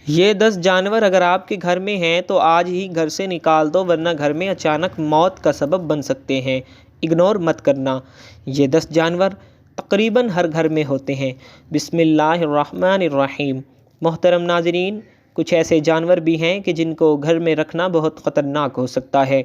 یہ 10 جانور اگر آپ کے گھر میں ہیں تو آج ہی گھر سے نکال دو، ورنہ گھر میں اچانک موت کا سبب بن سکتے ہیں۔ اگنور مت کرنا۔ یہ 10 جانور تقریباً ہر گھر میں ہوتے ہیں۔ بسم اللہ الرحمن الرحیم۔ محترم ناظرین، کچھ ایسے جانور بھی ہیں کہ جن کو گھر میں رکھنا بہت خطرناک ہو سکتا ہے،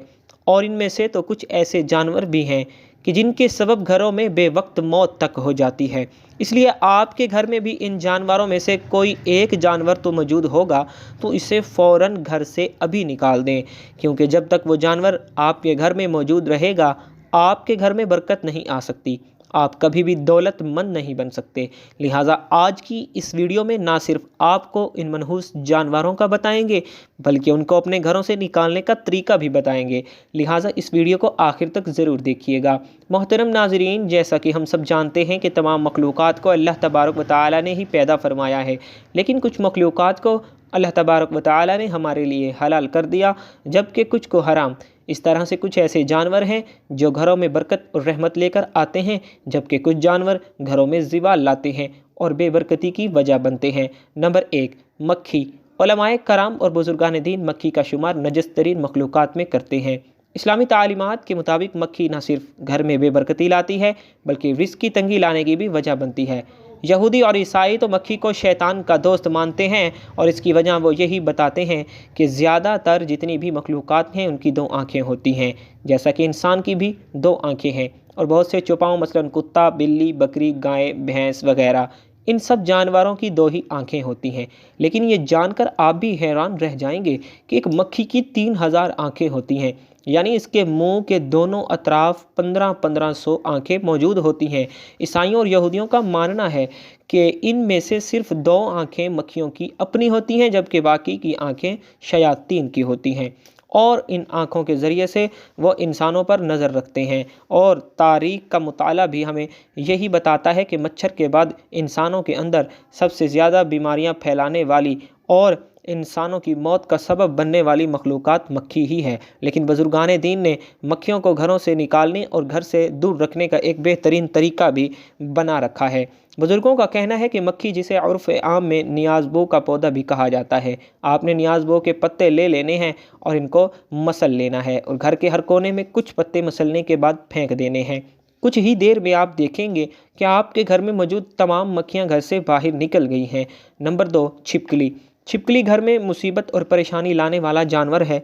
اور ان میں سے تو کچھ ایسے جانور بھی ہیں کہ جن کے سبب گھروں میں بے وقت موت تک ہو جاتی ہے۔ اس لیے آپ کے گھر میں بھی ان جانوروں میں سے کوئی ایک جانور تو موجود ہوگا، تو اسے فوراً گھر سے ابھی نکال دیں، کیونکہ جب تک وہ جانور آپ کے گھر میں موجود رہے گا، آپ کے گھر میں برکت نہیں آ سکتی، آپ کبھی بھی دولت مند نہیں بن سکتے۔ لہٰذا آج کی اس ویڈیو میں نہ صرف آپ کو ان منحوس جانوروں کا بتائیں گے، بلکہ ان کو اپنے گھروں سے نکالنے کا طریقہ بھی بتائیں گے۔ لہٰذا اس ویڈیو کو آخر تک ضرور دیکھیے گا۔ محترم ناظرین، جیسا کہ ہم سب جانتے ہیں کہ تمام مخلوقات کو اللہ تبارک و تعالی نے ہی پیدا فرمایا ہے، لیکن کچھ مخلوقات کو اللہ تبارک و تعالی نے ہمارے لیے حلال کر دیا، جبکہ کچھ کو حرام۔ اس طرح سے کچھ ایسے جانور ہیں جو گھروں میں برکت اور رحمت لے کر آتے ہیں، جبکہ کچھ جانور گھروں میں زوال لاتے ہیں اور بے برکتی کی وجہ بنتے ہیں۔ نمبر 1، مکھی۔ علماء کرام اور بزرگان دین مکھی کا شمار نجس ترین مخلوقات میں کرتے ہیں۔ اسلامی تعلیمات کے مطابق مکھی نہ صرف گھر میں بے برکتی لاتی ہے، بلکہ رزق کی تنگی لانے کی بھی وجہ بنتی ہے۔ یہودی اور عیسائی تو مکھی کو شیطان کا دوست مانتے ہیں، اور اس کی وجہ وہ یہی بتاتے ہیں کہ زیادہ تر جتنی بھی مخلوقات ہیں ان کی 2 آنکھیں ہوتی ہیں، جیسا کہ انسان کی بھی 2 آنکھیں ہیں، اور بہت سے چوپاؤں مثلاً کتا، بلی، بکری، گائے، بھینس وغیرہ، ان سب جانوروں کی 2 ہی آنکھیں ہوتی ہیں۔ لیکن یہ جان کر آپ بھی حیران رہ جائیں گے کہ ایک مکھی کی 3000 آنکھیں ہوتی ہیں، یعنی اس کے منہ کے دونوں اطراف 1500 آنکھیں موجود ہوتی ہیں۔ عیسائیوں اور یہودیوں کا ماننا ہے کہ ان میں سے صرف 2 آنکھیں مکھیوں کی اپنی ہوتی ہیں، جبکہ باقی کی آنکھیں شیاطین کی ہوتی ہیں، اور ان آنکھوں کے ذریعے سے وہ انسانوں پر نظر رکھتے ہیں۔ اور تاریخ کا مطالعہ بھی ہمیں یہی بتاتا ہے کہ مچھر کے بعد انسانوں کے اندر سب سے زیادہ بیماریاں پھیلانے والی اور انسانوں کی موت کا سبب بننے والی مخلوقات مکھی ہی ہے۔ لیکن بزرگان دین نے مکھیوں کو گھروں سے نکالنے اور گھر سے دور رکھنے کا ایک بہترین طریقہ بھی بنا رکھا ہے۔ بزرگوں کا کہنا ہے کہ مکھی، جسے عرف عام میں نیاز بو کا پودا بھی کہا جاتا ہے، آپ نے نیاز بو کے پتے لے لینے ہیں اور ان کو مسل لینا ہے، اور گھر کے ہر کونے میں کچھ پتے مسلنے کے بعد پھینک دینے ہیں۔ کچھ ہی دیر میں آپ دیکھیں گے کہ آپ کے گھر میں موجود تمام مکھیاں گھر سے باہر نکل گئی ہیں۔ نمبر 2، چھپکلی۔ چھپکلی گھر میں مصیبت اور پریشانی لانے والا جانور ہے۔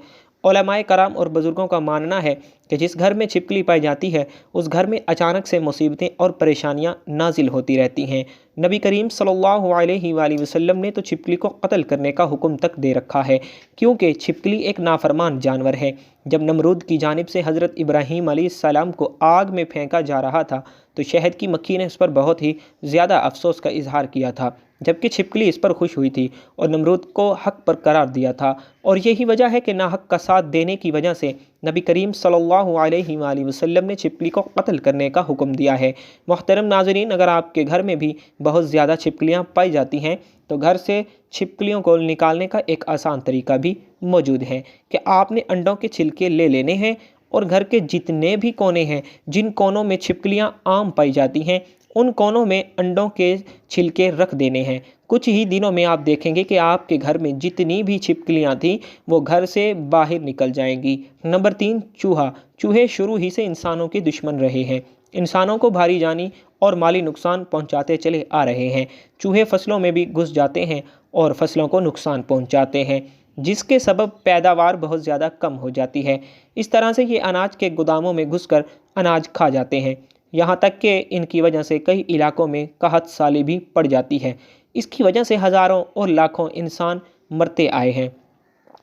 علماء کرام اور بزرگوں کا ماننا ہے کہ جس گھر میں چھپکلی پائی جاتی ہے، اس گھر میں اچانک سے مصیبتیں اور پریشانیاں نازل ہوتی رہتی ہیں۔ نبی کریم صلی اللہ علیہ وآلہ وسلم نے تو چھپکلی کو قتل کرنے کا حکم تک دے رکھا ہے، کیونکہ چھپکلی ایک نافرمان جانور ہے۔ جب نمرود کی جانب سے حضرت ابراہیم علیہ السلام کو آگ میں پھینکا جا رہا تھا، تو شہد کی مکھی نے اس پر بہت ہی زیادہ افسوس کا اظہار کیا تھا، جبکہ چھپکلی اس پر خوش ہوئی تھی اور نمرود کو حق پر قرار دیا تھا۔ اور یہی وجہ ہے کہ ناحق کا ساتھ دینے کی وجہ سے نبی کریم صلی اللہ علیہ وآلہ وسلم نے چھپکلی کو قتل کرنے کا حکم دیا ہے۔ محترم ناظرین، اگر آپ کے گھر میں بھی بہت زیادہ چھپکلیاں پائی جاتی ہیں، تو گھر سے چھپکلیوں کو نکالنے کا ایک آسان طریقہ بھی موجود ہے کہ آپ نے انڈوں کے چھلکے لے لینے ہیں، اور گھر کے جتنے بھی کونے ہیں جن کونوں میں چھپکلیاں عام پائی جاتی ہیں، ان کونوں میں انڈوں کے چھلکے رکھ دینے ہیں۔ کچھ ہی دنوں میں آپ دیکھیں گے کہ آپ کے گھر میں جتنی بھی چھپکلیاں تھیں وہ گھر سے باہر نکل جائیں گی۔ نمبر 3، چوہا۔ چوہے شروع ہی سے انسانوں کے دشمن رہے ہیں، انسانوں کو بھاری جانی اور مالی نقصان پہنچاتے چلے آ رہے ہیں۔ چوہے فصلوں میں بھی گھس جاتے ہیں اور فصلوں کو نقصان پہنچاتے ہیں، جس کے سبب پیداوار بہت زیادہ کم ہو جاتی ہے۔ اس طرح سے یہ اناج کے گوداموں میں گھس کر اناج کھا جاتے ہیں، یہاں تک کہ ان کی وجہ سے کئی علاقوں میں قحط سالی بھی پڑ جاتی ہے۔ اس کی وجہ سے ہزاروں اور لاکھوں انسان مرتے آئے ہیں۔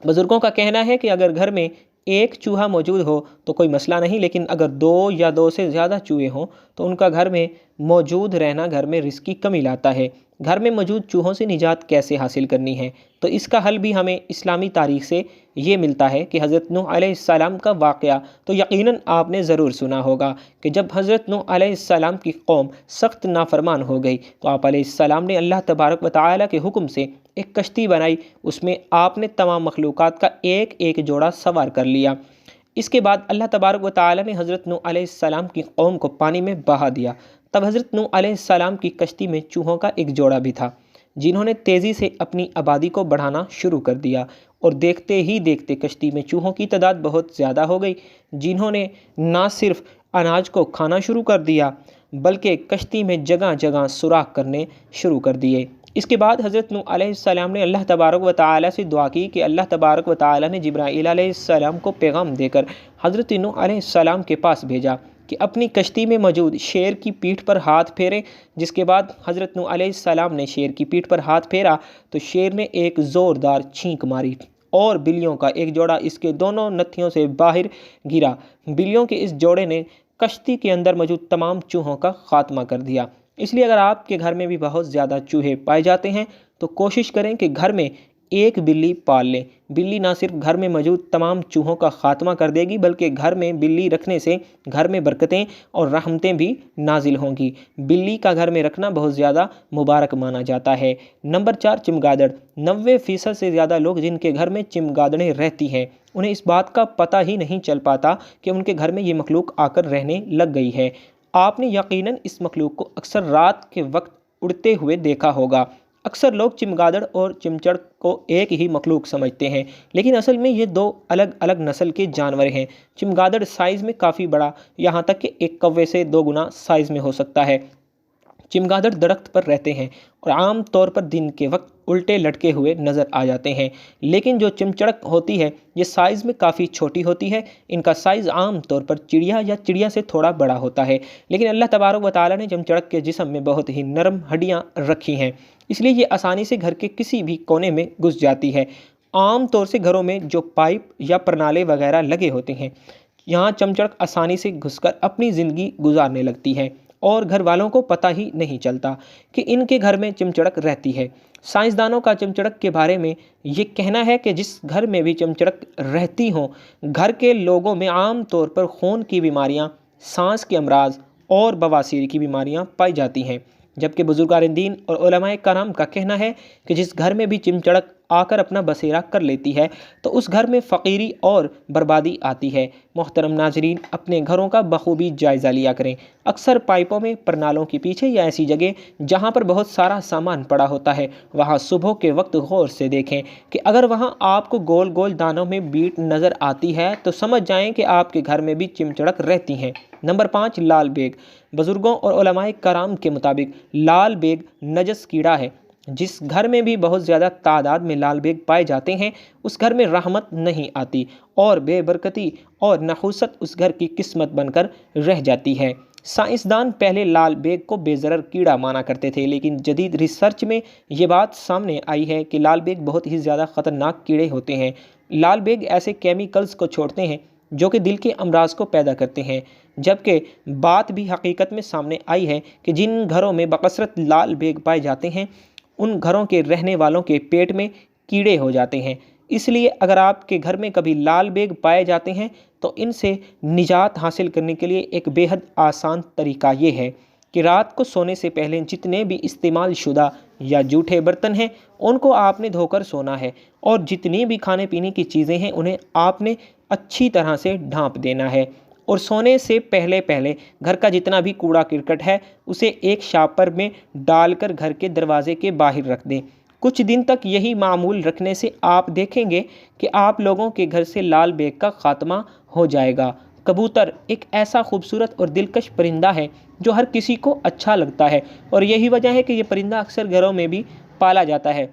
بزرگوں کا کہنا ہے کہ اگر گھر میں ایک چوہا موجود ہو تو کوئی مسئلہ نہیں، لیکن اگر 2 یا 2 سے زیادہ چوہے ہوں تو ان کا گھر میں موجود رہنا گھر میں رزق کی کمی لاتا ہے۔ گھر میں موجود چوہوں سے نجات کیسے حاصل کرنی ہے؟ تو اس کا حل بھی ہمیں اسلامی تاریخ سے یہ ملتا ہے کہ حضرت نوح علیہ السلام کا واقعہ تو یقیناً آپ نے ضرور سنا ہوگا کہ جب حضرت نوح علیہ السلام کی قوم سخت نافرمان ہو گئی تو آپ علیہ السلام نے اللہ تبارک و تعالی کے حکم سے ایک کشتی بنائی، اس میں آپ نے تمام مخلوقات کا ایک ایک جوڑا سوار کر لیا۔ اس کے بعد اللہ تبارک و تعالی نے حضرت نوح علیہ السلام کی قوم کو پانی میں بہا دیا۔ تب حضرت نوح علیہ السلام کی کشتی میں چوہوں کا ایک جوڑا بھی تھا۔ جنہوں نے تیزی سے اپنی آبادی کو بڑھانا شروع کر دیا، اور دیکھتے ہی دیکھتے کشتی میں چوہوں کی تعداد بہت زیادہ ہو گئی، جنہوں نے نہ صرف اناج کو کھانا شروع کر دیا بلکہ کشتی میں جگہ جگہ سوراخ کرنے شروع کر دیے۔ اس کے بعد حضرت نوح علیہ السلام نے اللہ تبارک و تعالیٰ سے دعا کی کہ اللہ تبارک و تعالیٰ نے جبرائیل علیہ السلام کو پیغام دے کر حضرت نوح علیہ السلام کے پاس بھیجا کہ اپنی کشتی میں موجود شیر کی پیٹھ پر ہاتھ پھیرے۔ جس کے بعد حضرت نوح علیہ السلام نے شیر کی پیٹھ پر ہاتھ پھیرا تو شیر نے ایک زوردار چھینک ماری اور بلیوں کا ایک جوڑا اس کے دونوں نتھیوں سے باہر گرا۔ بلیوں کے اس جوڑے نے کشتی کے اندر موجود تمام چوہوں کا خاتمہ کر دیا۔ اس لیے اگر آپ کے گھر میں بھی بہت زیادہ چوہے پائے جاتے ہیں تو کوشش کریں کہ گھر میں ایک بلی پال لیں۔ بلی نہ صرف گھر میں موجود تمام چوہوں کا خاتمہ کر دے گی بلکہ گھر میں بلی رکھنے سے گھر میں برکتیں اور رحمتیں بھی نازل ہوں گی۔ بلی کا گھر میں رکھنا بہت زیادہ مبارک مانا جاتا ہے۔ نمبر 4، چمگادڑ۔ 90% سے زیادہ لوگ جن کے گھر میں چمگادڑیں رہتی ہیں انہیں اس بات کا پتہ ہی نہیں چل پاتا کہ ان کے گھر میں یہ مخلوق آ کر رہنے لگ گئی ہے۔ آپ نے یقیناً اس مخلوق کو اکثر رات کے وقت اڑتے ہوئے دیکھا ہوگا۔ اکثر لوگ چمگادڑ اور چمچڑ کو ایک ہی مخلوق سمجھتے ہیں، لیکن اصل میں یہ دو الگ الگ نسل کے جانور ہیں۔ چمگادڑ سائز میں کافی بڑا، یہاں تک کہ ایک کوے سے 2 گنا سائز میں ہو سکتا ہے۔ چمگادڑ درخت پر رہتے ہیں اور عام طور پر دن کے وقت الٹے لٹکے ہوئے نظر آ جاتے ہیں، لیکن جو چمچڑک ہوتی ہے یہ سائز میں کافی چھوٹی ہوتی ہے۔ ان کا سائز عام طور پر چڑیا یا چڑیا سے تھوڑا بڑا ہوتا ہے، لیکن اللہ تبارک و تعالیٰ نے چمچڑک کے جسم میں بہت ہی نرم ہڈیاں رکھی ہیں، اس لیے یہ آسانی سے گھر کے کسی بھی کونے میں گھس جاتی ہے۔ عام طور سے گھروں میں جو پائپ یا پرنالے وغیرہ لگے ہوتے ہیں یہاں چمچڑک آسانی سے گھس کر اپنی زندگی گزارنے لگتی ہے اور گھر والوں کو پتہ ہی نہیں چلتا کہ ان کے گھر میں چمچڑک رہتی ہے۔ سائنسدانوں کا چمچڑک کے بارے میں یہ کہنا ہے کہ جس گھر میں بھی چمچڑک رہتی ہوں گھر کے لوگوں میں عام طور پر خون کی بیماریاں، سانس کے امراض اور بواسیر کی بیماریاں پائی جاتی ہیں، جبکہ بزرگان دین اور علماء کرام کا کہنا ہے کہ جس گھر میں بھی چمچڑک آ کر اپنا بسیرا کر لیتی ہے تو اس گھر میں فقیری اور بربادی آتی ہے۔ محترم ناظرین، اپنے گھروں کا بخوبی جائزہ لیا کریں۔ اکثر پائپوں میں، پرنالوں کے پیچھے یا ایسی جگہ جہاں پر بہت سارا سامان پڑا ہوتا ہے وہاں صبح کے وقت غور سے دیکھیں کہ اگر وہاں آپ کو گول گول دانوں میں بیٹ نظر آتی ہے تو سمجھ جائیں کہ آپ کے گھر میں بھی چمچڑک رہتی ہیں۔ نمبر 5، لال بیگ۔ بزرگوں اور علماء کرام کے مطابق لال بیگ نجس کیڑا ہے۔ جس گھر میں بھی بہت زیادہ تعداد میں لال بیگ پائے جاتے ہیں اس گھر میں رحمت نہیں آتی اور بے برکتی اور نحوست اس گھر کی قسمت بن کر رہ جاتی ہے۔ سائنسدان پہلے لال بیگ کو بے ضرر کیڑا مانا کرتے تھے، لیکن جدید ریسرچ میں یہ بات سامنے آئی ہے کہ لال بیگ بہت ہی زیادہ خطرناک کیڑے ہوتے ہیں۔ لال بیگ ایسے کیمیکلز کو چھوڑتے ہیں جو کہ دل کے امراض کو پیدا کرتے ہیں، جبکہ بات بھی حقیقت میں سامنے آئی ہے کہ جن گھروں میں بکثرت لال بیگ پائے جاتے ہیں ان گھروں کے رہنے والوں کے پیٹ میں کیڑے ہو جاتے ہیں۔ اس لیے اگر آپ کے گھر میں کبھی لال بیگ پائے جاتے ہیں تو ان سے نجات حاصل کرنے کے لیے ایک بے حد آسان طریقہ یہ ہے کہ رات کو سونے سے پہلے جتنے بھی استعمال شدہ یا جھوٹے برتن ہیں ان کو آپ نے دھو کر سونا ہے، اور جتنی بھی کھانے پینے کی چیزیں ہیں انہیں آپ نے اچھی طرح سے ڈھانپ دینا ہے، اور سونے سے پہلے گھر کا جتنا بھی کوڑا کرکٹ ہے اسے ایک شاپر میں ڈال کر گھر کے دروازے کے باہر رکھ دیں۔ کچھ دن تک یہی معمول رکھنے سے آپ دیکھیں گے کہ آپ لوگوں کے گھر سے لال بیگ کا خاتمہ ہو جائے گا۔ کبوتر ایک ایسا خوبصورت اور دلکش پرندہ ہے جو ہر کسی کو اچھا لگتا ہے، اور یہی وجہ ہے کہ یہ پرندہ اکثر گھروں میں بھی پالا جاتا ہے،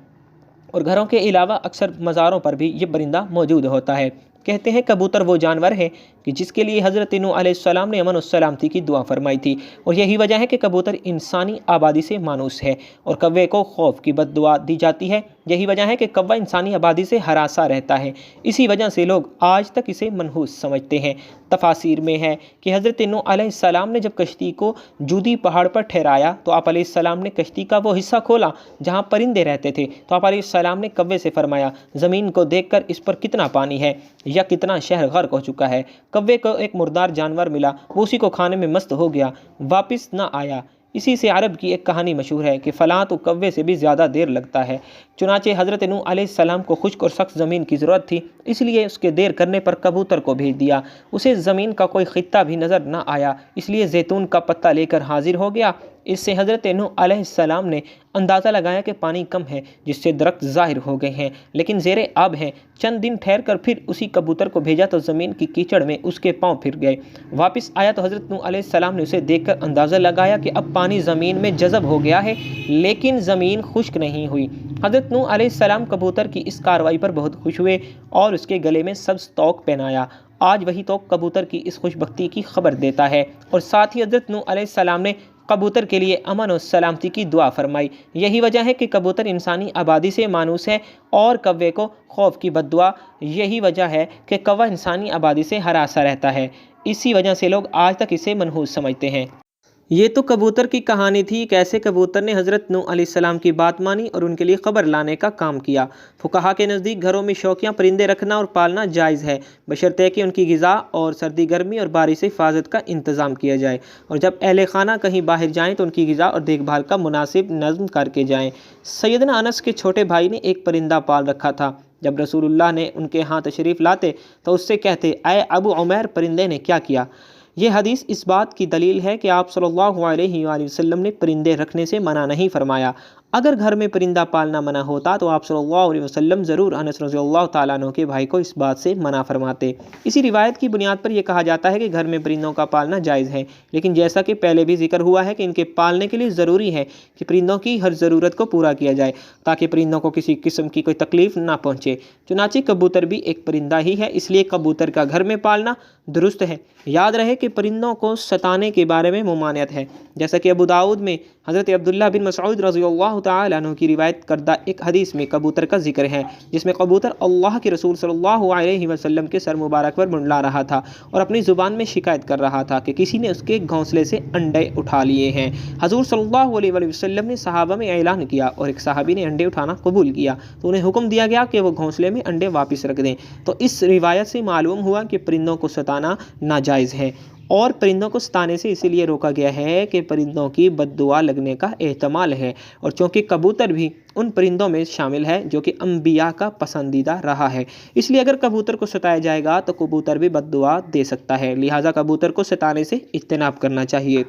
اور گھروں کے علاوہ اکثر مزاروں پر بھی یہ پرندہ موجود ہوتا ہے۔ کہتے ہیں کبوتر وہ جانور ہے کہ جس کے لیے حضرت نوح علیہ السلام نے امن و سلامتی کی دعا فرمائی تھی، اور یہی وجہ ہے کہ کبوتر انسانی آبادی سے مانوس ہے اور کوے کو خوف کی بد دعا دی جاتی ہے۔ یہی وجہ ہے کہ کوا انسانی آبادی سے ہراساں رہتا ہے، اسی وجہ سے لوگ آج تک اسے منحوس سمجھتے ہیں۔ تفاسیر میں ہے کہ حضرت نوح علیہ السلام نے جب کشتی کو جودی پہاڑ پر ٹھہرایا تو آپ علیہ السلام نے کشتی کا وہ حصہ کھولا جہاں پرندے رہتے تھے، تو آپ علیہ السلام نے کوے سے فرمایا زمین کو دیکھ کر اس پر کتنا پانی ہے یا کتنا شہر غرق ہو چکا ہے۔ کوے کو ایک مردار جانور ملا، وہ اسی کو کھانے میں مست ہو گیا، واپس نہ آیا۔ اسی سے عرب کی ایک کہانی مشہور ہے کہ فلاں تو کوے سے بھی زیادہ دیر لگتا ہے۔ چنانچہ حضرت نوح علیہ السلام کو خشک اور سخت زمین کی ضرورت تھی، اس لیے اس کے دیر کرنے پر کبوتر کو بھیج دیا۔ اسے زمین کا کوئی خطہ بھی نظر نہ آیا، اس لیے زیتون کا پتہ لے کر حاضر ہو گیا اس سے حضرت نوح علیہ السلام نے اندازہ لگایا کہ پانی کم ہے، جس سے درخت ظاہر ہو گئے ہیں لیکن زیر آب ہیں۔ چند دن ٹھہر کر پھر اسی کبوتر کو بھیجا تو زمین کی کیچڑ میں اس کے پاؤں پھر گئے۔ واپس آیا تو حضرت نوح علیہ السلام نے اسے دیکھ کر اندازہ لگایا کہ اب پانی زمین میں جذب ہو گیا ہے لیکن زمین خشک نہیں ہوئی۔ حضرت نوح علیہ السلام کبوتر کی اس کارروائی پر بہت خوش ہوئے اور اس کے گلے میں سبز توق پہنایا۔ آج وہی توق کبوتر کی اس خوش بختی کی خبر دیتا ہے، اور ساتھ ہی حضرت نوح علیہ السلام نے کبوتر کے لیے امن و سلامتی کی دعا فرمائی۔ یہی وجہ ہے کہ کبوتر انسانی آبادی سے مانوس ہے اور کوے کو خوف کی بد دعا۔ یہی وجہ ہے کہ کوہ انسانی آبادی سے ہراساں رہتا ہے، اسی وجہ سے لوگ آج تک اسے منحوس سمجھتے ہیں۔ یہ تو کبوتر کی کہانی تھی، کیسے کبوتر نے حضرت نوح علیہ السلام کی بات مانی اور ان کے لیے خبر لانے کا کام کیا۔ فقہا کے نزدیک گھروں میں شوقیاں پرندے رکھنا اور پالنا جائز ہے، بشرطے کہ ان کی غذا اور سردی گرمی اور بارش سے حفاظت کا انتظام کیا جائے، اور جب اہل خانہ کہیں باہر جائیں تو ان کی غذا اور دیکھ بھال کا مناسب نظم کر کے جائیں۔ سیدنا انس کے چھوٹے بھائی نے ایک پرندہ پال رکھا تھا۔ جب رسول اللہ نے ان کے ہاں تشریف لاتے تو اس سے کہتے، اے ابو عمیر، پرندے نے کیا کیا؟ یہ حدیث اس بات کی دلیل ہے کہ آپ صلی اللہ علیہ وآلہ وسلم نے پرندے رکھنے سے منع نہیں فرمایا۔ اگر گھر میں پرندہ پالنا منع ہوتا تو آپ صلی اللہ علیہ وسلم ضرور انس رضی اللہ تعالیٰ عنہ کے بھائی کو اس بات سے منع فرماتے۔ اسی روایت کی بنیاد پر یہ کہا جاتا ہے کہ گھر میں پرندوں کا پالنا جائز ہے، لیکن جیسا کہ پہلے بھی ذکر ہوا ہے کہ ان کے پالنے کے لیے ضروری ہے کہ پرندوں کی ہر ضرورت کو پورا کیا جائے تاکہ پرندوں کو کسی قسم کی کوئی تکلیف نہ پہنچے۔ چنانچہ کبوتر بھی ایک پرندہ ہی ہے، اس لیے کبوتر کا گھر میں پالنا درست ہے۔ یاد رہے کہ پرندوں کو ستانے کے بارے میں ممانعت ہے، جیسا کہ ابو داؤد میں حضرت عبداللہ بن مسعود رضی اللہ تعالیٰ عنہ کی روایت کردہ ایک حدیث میں کبوتر کا ذکر ہے، جس میں کبوتر اللہ کے رسول صلی اللہ علیہ وسلم کے سر مبارک پر منڈلا رہا تھا اور اپنی زبان میں شکایت کر رہا تھا کہ کسی نے اس کے گھونسلے سے انڈے اٹھا لیے ہیں۔ حضور صلی اللہ علیہ وسلم نے صحابہ میں اعلان کیا اور ایک صحابی نے انڈے اٹھانا قبول کیا تو انہیں حکم دیا گیا کہ وہ گھونسلے میں انڈے واپس رکھ دیں۔ تو اس روایت سے معلوم ہوا کہ پرندوں کو ستانا ناجائز ہے، اور پرندوں کو ستانے سے اسی لیے روکا گیا ہے کہ پرندوں کی بد دعا لگنے کا احتمال ہے، اور چونکہ کبوتر بھی ان پرندوں میں شامل ہے جو کہ انبیاء کا پسندیدہ رہا ہے، اس لیے اگر کبوتر کو ستایا جائے گا تو کبوتر بھی بد دعا دے سکتا ہے، لہٰذا کبوتر کو ستانے سے اجتناب کرنا چاہیے۔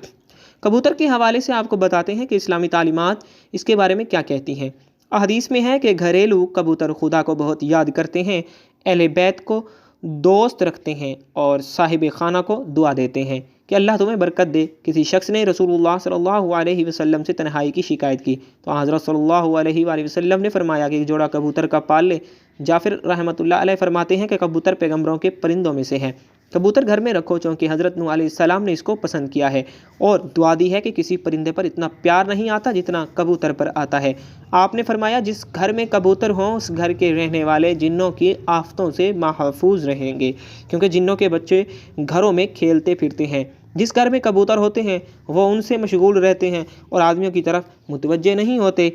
کبوتر کے حوالے سے آپ کو بتاتے ہیں کہ اسلامی تعلیمات اس کے بارے میں کیا کہتی ہیں۔ احادیث میں ہے کہ گھریلو کبوتر خدا کو بہت یاد کرتے ہیں، اہل بیت کو دوست رکھتے ہیں اور صاحب خانہ کو دعا دیتے ہیں کہ اللہ تمہیں برکت دے۔ کسی شخص نے رسول اللہ صلی اللہ علیہ وسلم سے تنہائی کی شکایت کی تو حضرت صلی اللہ علیہ وآلہ وسلم نے فرمایا کہ ایک جوڑا کبوتر کا پال لے۔ جعفر رحمۃ اللہ علیہ فرماتے ہیں کہ کبوتر پیغمبروں کے پرندوں میں سے ہے، کبوتر گھر میں رکھو چونکہ حضرت نوح علیہ السلام نے اس کو پسند کیا ہے، اور دعا دی ہے کہ کسی پرندے پر اتنا پیار نہیں آتا جتنا کبوتر پر آتا ہے۔ آپ نے فرمایا جس گھر میں کبوتر ہوں اس گھر کے رہنے والے جنوں کی آفتوں سے محفوظ رہیں گے، کیونکہ جنوں کے بچے گھروں میں کھیلتے پھرتے ہیں۔ جس گھر میں کبوتر ہوتے ہیں وہ ان سے مشغول رہتے ہیں اور آدمیوں کی طرف متوجہ نہیں ہوتے۔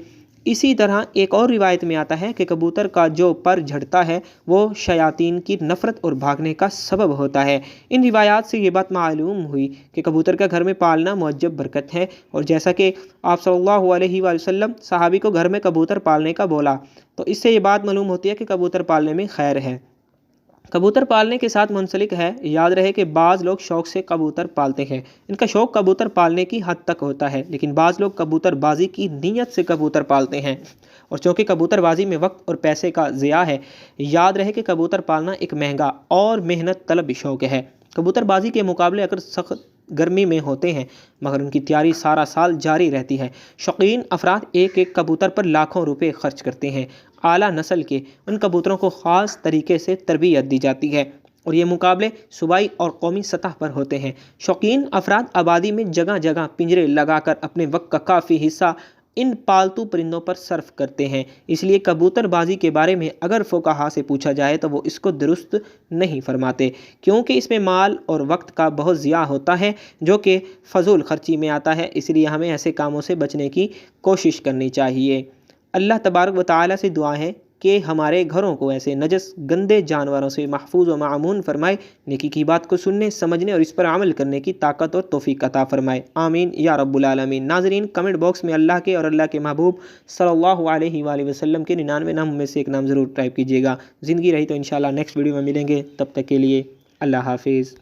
اسی طرح ایک اور روایت میں آتا ہے کہ کبوتر کا جو پر جھڑتا ہے وہ شیاطین کی نفرت اور بھاگنے کا سبب ہوتا ہے۔ ان روایات سے یہ بات معلوم ہوئی کہ کبوتر کا گھر میں پالنا معجب برکت ہے، اور جیسا کہ آپ صلی اللہ علیہ وآلہ وسلم صحابی کو گھر میں کبوتر پالنے کا بولا تو اس سے یہ بات معلوم ہوتی ہے کہ کبوتر پالنے میں خیر ہے۔ کبوتر پالنے کے ساتھ منسلک ہے، یاد رہے کہ بعض لوگ شوق سے کبوتر پالتے ہیں، ان کا شوق کبوتر پالنے کی حد تک ہوتا ہے، لیکن بعض لوگ کبوتر بازی کی نیت سے کبوتر پالتے ہیں، اور چونکہ کبوتر بازی میں وقت اور پیسے کا ضیاع ہے، یاد رہے کہ کبوتر پالنا ایک مہنگا اور محنت طلب شوق ہے۔ کبوتر بازی کے مقابلے اگر سخت گرمی میں ہوتے ہیں مگر ان کی تیاری سارا سال جاری رہتی ہے۔ شوقین افراد ایک ایک کبوتر پر لاکھوں روپے خرچ کرتے ہیں۔ اعلیٰ نسل کے ان کبوتروں کو خاص طریقے سے تربیت دی جاتی ہے، اور یہ مقابلے صوبائی اور قومی سطح پر ہوتے ہیں۔ شوقین افراد آبادی میں جگہ جگہ پنجرے لگا کر اپنے وقت کا کافی حصہ ان پالتو پرندوں پر صرف کرتے ہیں، اس لیے کبوتر بازی کے بارے میں اگر فقہا سے پوچھا جائے تو وہ اس کو درست نہیں فرماتے، کیونکہ اس میں مال اور وقت کا بہت ضیاع ہوتا ہے جو کہ فضول خرچی میں آتا ہے، اس لیے ہمیں ایسے کاموں سے بچنے کی کوشش کرنی چاہیے۔ اللہ تبارک و تعالیٰ سے دعا ہے کہ ہمارے گھروں کو ایسے نجس گندے جانوروں سے محفوظ و معمون فرمائے، نیکی کی بات کو سننے سمجھنے اور اس پر عمل کرنے کی طاقت اور توفیق عطا فرمائے، آمین یا رب العالمین۔ ناظرین، کمنٹ باکس میں اللہ کے اور اللہ کے محبوب صلی اللہ علیہ وآلہ وسلم کے 99 نام میں سے ایک نام ضرور ٹائپ کیجیے گا۔ زندگی رہی تو انشاءاللہ نیکسٹ ویڈیو میں ملیں گے، تب تک کے لیے اللہ حافظ۔